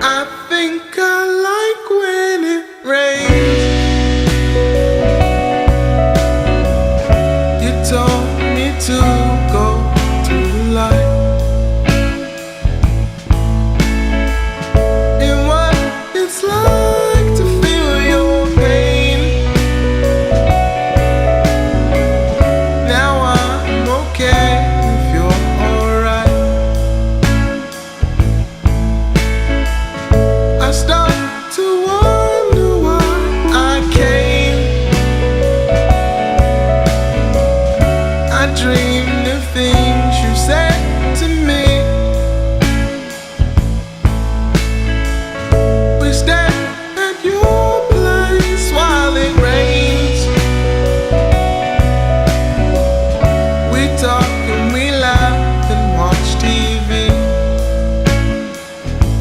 I think I like when it rains. You told me to go to the light. And what it's like to feel your pain. Now I'm okay if you're alright. I start to wonder why I came. I dreamed of things you said to me. We stand